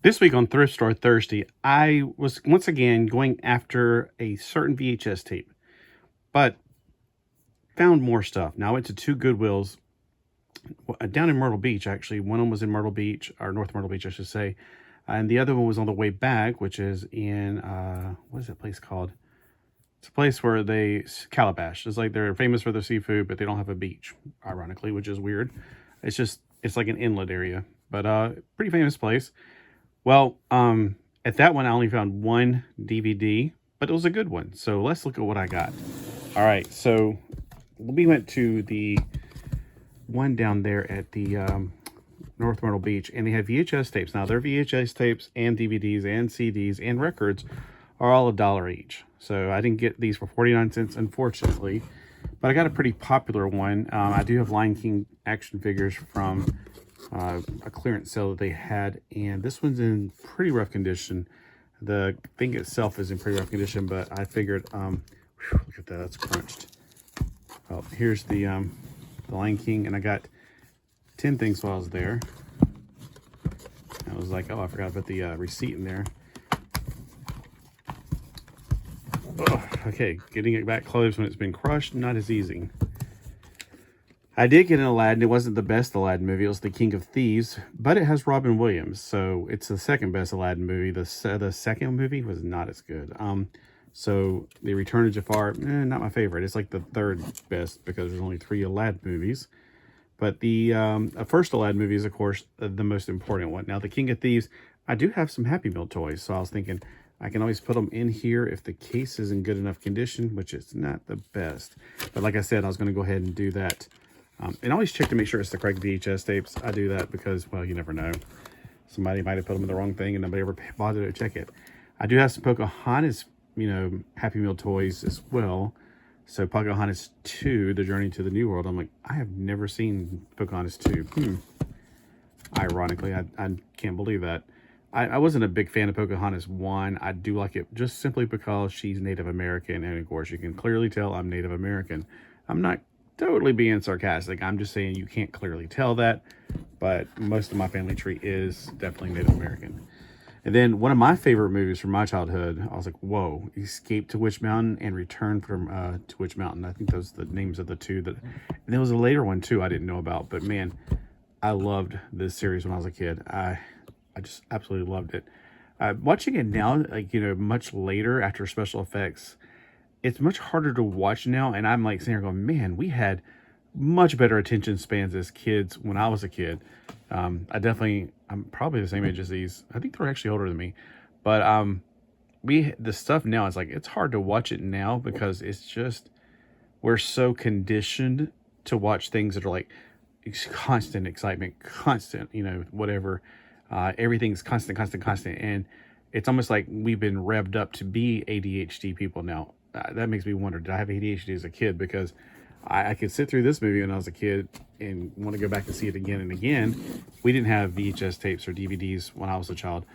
This week on Thrift Store Thursday, I was once again going after a certain VHS tape, but found more stuff. Now I went to two Goodwills down in Myrtle Beach, actually. One of them was in Myrtle Beach, or North Myrtle Beach, I should say. And the other one was on the way back, which is in, what is that place called? It's a place where Calabash. It's like they're famous for their seafood, but they don't have a beach, ironically, which is weird. It's like an inlet area, but pretty famous place. Well, at that one, I only found one DVD, but it was a good one. So let's look at what I got. All right, so we went to the one down there at the North Myrtle Beach, and they have VHS tapes. Now, their VHS tapes and DVDs and CDs and records are all $1 each. So I didn't get these for 49 cents, unfortunately, but I got a pretty popular one. I do have Lion King action figures from a clearance sale that they had, and this one's in pretty rough condition. The thing itself is in pretty rough condition, but I figured, look at that, that's crunched. Well, here's the Lion King, and I got 10 things while I was there. I was like, oh, I forgot to put the receipt in there. Oh, okay, getting it back closed when it's been crushed, not as easy. I did get an Aladdin. It wasn't the best Aladdin movie. It was The King of Thieves, but it has Robin Williams, so it's the second best Aladdin movie. The second movie was not as good. So The Return of Jafar, not my favorite. It's like the third best because there's only 3 Aladdin movies. But the first Aladdin movie is, of course, the most important one. Now, The King of Thieves, I do have some Happy Meal toys, so I was thinking I can always put them in here if the case is in good enough condition, which is not the best. But like I said, I was going to go ahead and do that. And always check to make sure it's the correct VHS tapes. I do that because, well, you never know. Somebody might have put them in the wrong thing and nobody ever bothered to check it. I do have some Pocahontas, Happy Meal toys as well. So Pocahontas 2, The Journey to the New World. I'm like, I have never seen Pocahontas 2. Ironically, I can't believe that. I wasn't a big fan of Pocahontas 1. I do like it just simply because she's Native American. And of course, you can clearly tell I'm Native American. I'm not totally being sarcastic. I'm just saying you can't clearly tell that. But most of my family tree is definitely Native American. And then one of my favorite movies from my childhood, I was like, whoa, Escape to Witch Mountain and Return from to Witch Mountain. I think those are the names of the two. And there was a later one, too, I didn't know about. But, man, I loved this series when I was a kid. I just absolutely loved it. Watching it now, much later after special effects, it's much harder to watch now. And I'm like sitting here going, man, we had much better attention spans as kids when I was a kid. I'm probably the same age as these. I think they're actually older than me. But the stuff now, it's hard to watch it now because it's just, we're so conditioned to watch things that are like constant excitement, constant, whatever. Everything's constant. And it's almost like we've been revved up to be ADHD people now. That makes me wonder, did I have ADHD as a kid? Because I could sit through this movie when I was a kid and want to go back and see it again and again. We didn't have VHS tapes or DVDs when I was a child.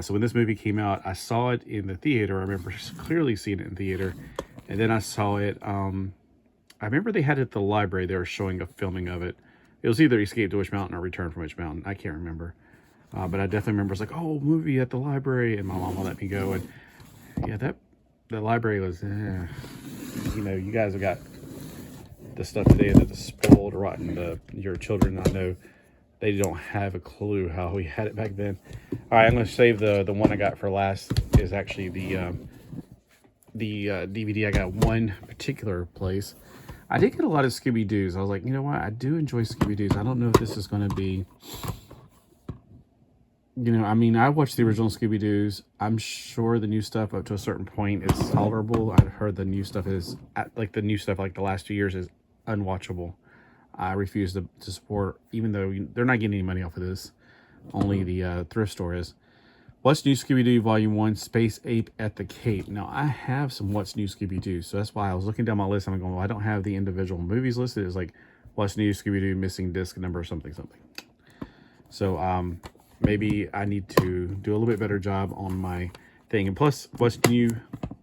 So when this movie came out, I saw it in the theater. I remember clearly seeing it in theater. And then I saw it, I remember they had it at the library. They were showing a filming of it. It was either Escape to Witch Mountain or Return from Witch Mountain. I can't remember. But I definitely remember it's like, oh, movie at the library. And my mom will let me go. And yeah, the library was, you guys have got the stuff today that is spoiled, rotten. Your children, I know, they don't have a clue how we had it back then. All right, I'm going to save the one I got for last. Is actually the DVD I got one particular place. I did get a lot of Scooby-Doos. I was like, you know what? I do enjoy Scooby-Doos. I don't know if this is going to be, I watched the original Scooby-Doos. I'm sure the new stuff up to a certain point is tolerable. I've heard the new stuff like the last 2 years is unwatchable. I refuse to support, even though they're not getting any money off of this. Only the thrift store is. What's New Scooby-Doo Volume 1, Space Ape at the Cape. Now, I have some What's New Scooby-Doo, so that's why I was looking down my list and I'm going, well, I don't have the individual movies listed. It's like, What's New Scooby-Doo, missing disc number, something. So, maybe I need to do a little bit better job on my thing. And plus, What's New,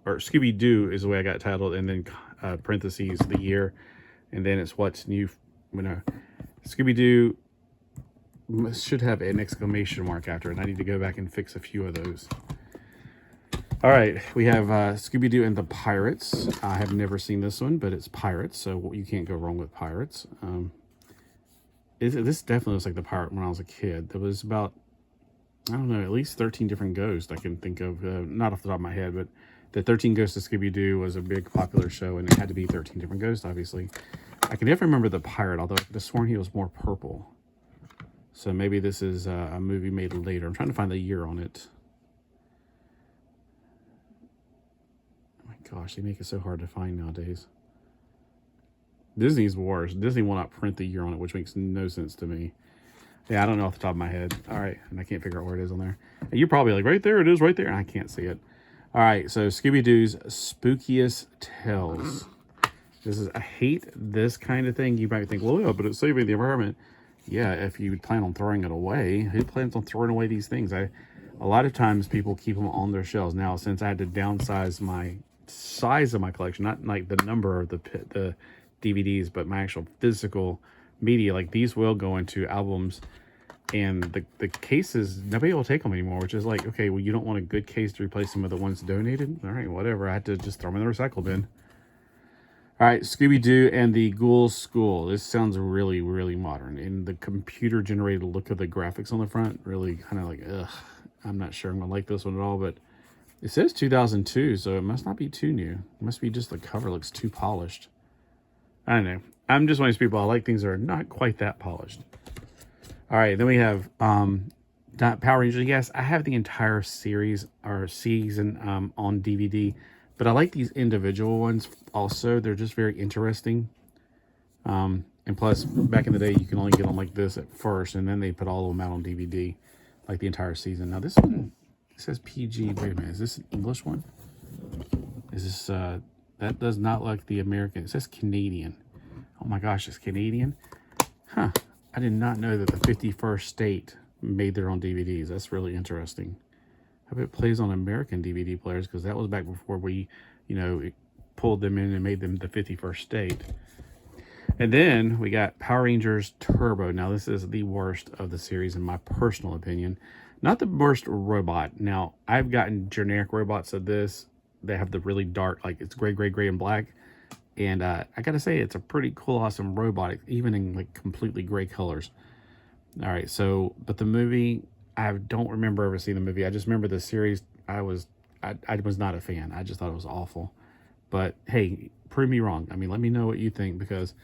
or Scooby-Doo is the way I got it titled, and then parentheses, the year, and then it's What's New, Scooby-Doo should have an exclamation mark after it. I need to go back and fix a few of those. All right, we have Scooby-Doo and the Pirates. I have never seen this one, but it's pirates, so you can't go wrong with pirates. This definitely looks like the pirate when I was a kid. There was about, I don't know, at least 13 different ghosts I can think of. Not off the top of my head, but the 13 Ghosts of Scooby-Doo was a big popular show, and it had to be 13 different ghosts, obviously. I can never remember the pirate, although I could have sworn he was more purple. So maybe this is a movie made later. I'm trying to find the year on it. Oh my gosh, they make it so hard to find nowadays. Disney's worse. Disney will not print the year on it, which makes no sense to me. Yeah, I don't know off the top of my head. All right, and I can't figure out where it is on there. And you're probably like, right there, it is right there, and I can't see it. All right, so Scooby-Doo's Spookiest Tales. I hate this kind of thing. You might think, well, yeah, but it's saving the environment. Yeah, if you plan on throwing it away, who plans on throwing away these things? A lot of times people keep them on their shelves. Now, since I had to downsize my size of my collection, not like the number of the DVDs, but my actual physical media, like these will go into albums, and the cases, nobody will take them anymore, which is like, okay, well, you don't want a good case to replace some of the ones donated? All right, whatever. I had to just throw them in the recycle bin. All right, Scooby-Doo and the Ghoul School. This sounds really, really modern. And the computer-generated look of the graphics on the front, really kind of like, ugh. I'm not sure I'm going to like this one at all, but it says 2002, so it must not be too new. It must be just the cover looks too polished. I don't know. I'm just one of these people, I like things that are not quite that polished. All right, then we have Power Rangers. Yes, I have the entire series or season on DVD. But I like these individual ones also. They're just very interesting. And plus, back in the day, you can only get them like this at first, and then they put all of them out on DVD, like the entire season. Now, this one, it says PG. Wait a minute, is this an English one? Is this, that does not look like the American. It says Canadian. Oh my gosh, it's Canadian? Huh. I did not know that the 51st state made their own DVDs. That's really interesting. I hope it plays on American DVD players, because that was back before we, pulled them in and made them the 51st state. And then we got Power Rangers Turbo. Now, this is the worst of the series, in my personal opinion. Not the worst robot. Now, I've gotten generic robots of this. They have the really dark, like it's gray, and black. And I got to say, it's a pretty cool, awesome robot, even in like completely gray colors. All right, so, but the movie, I don't remember ever seeing the movie. I just remember the series. I was not a fan. I just thought it was awful. But hey, prove me wrong. I mean, let me know what you think, because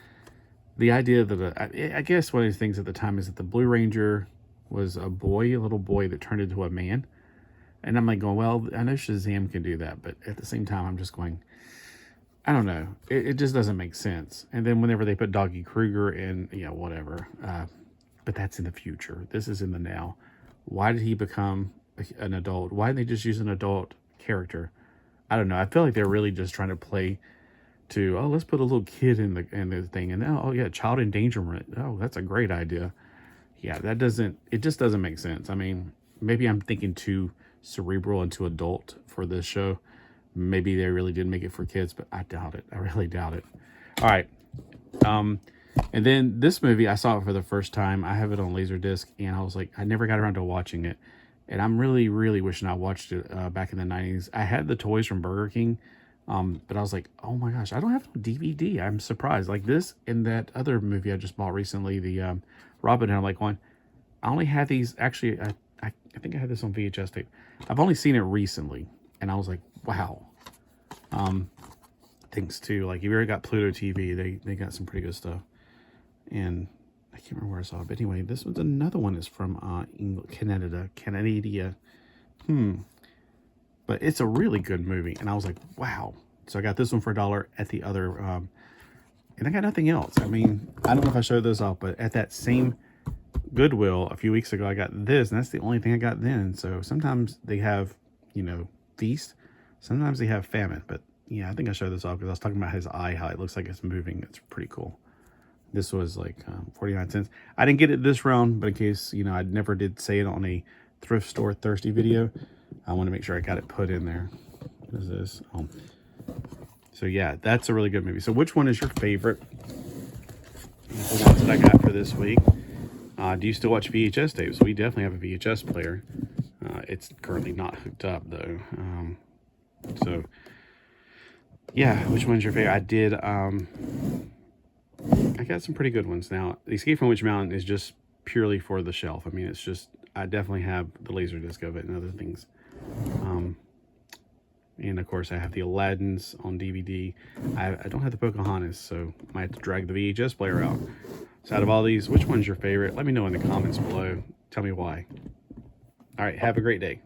the idea that I guess one of the things at the time is that the Blue Ranger was a little boy that turned into a man. And I'm like going, well, I know Shazam can do that, but at the same time, I'm just going, I don't know. It just doesn't make sense. And then whenever they put Doggy Kruger in, whatever. But that's in the future. This is in the now. Why did he become an adult? Why didn't they just use an adult character? I don't know. I feel like they're really just trying to play to, oh, let's put a little kid in the thing. And now, oh yeah, child endangerment. Oh, that's a great idea. Yeah, it just doesn't make sense. I mean, maybe I'm thinking too cerebral and too adult for this show. Maybe they really did make it for kids, but I doubt it. I really doubt it. All right. And then this movie, I saw it for the first time. I have it on Laserdisc, and I was like, I never got around to watching it. And I'm really, really wishing I watched it back in the 90s. I had the toys from Burger King, but I was like, oh my gosh, I don't have no DVD. I'm surprised. Like this and that other movie I just bought recently, the Robin Hood, I'm like, I only had these, actually, I think I had this on VHS tape. I've only seen it recently, and I was like, wow. Things too, like if you already got Pluto TV, they got some pretty good stuff. And I can't remember where I saw it, but anyway, this one's another one is from Canada. But it's a really good movie, and I was like, wow. So I got this one for $1 at the other, and I got nothing else. I mean, I don't know if I showed this off, but at that same Goodwill a few weeks ago, I got this, and that's the only thing I got then. So sometimes they have, feast. Sometimes they have famine, but yeah, I think I showed this off because I was talking about his eye, how it looks like it's moving. It's pretty cool. This was like 49 cents. I didn't get it this round, but in case, I never did say it on a Thrift Store Thursday video, I want to make sure I got it put in there. What is this? Oh. So yeah, that's a really good movie. So which one is your favorite? The ones that I got for this week. Do you still watch VHS tapes? We definitely have a VHS player. It's currently not hooked up though. So yeah, which one's your favorite? I got some pretty good ones. Now, the Escape from Witch Mountain is just purely for the shelf. I mean, it's just, I definitely have the Laserdisc of it and other things. And of course, I have the Aladdins on DVD. I don't have the Pocahontas, so I might have to drag the VHS player out. So out of all these, which one's your favorite? Let me know in the comments below. Tell me why. All right, have a great day.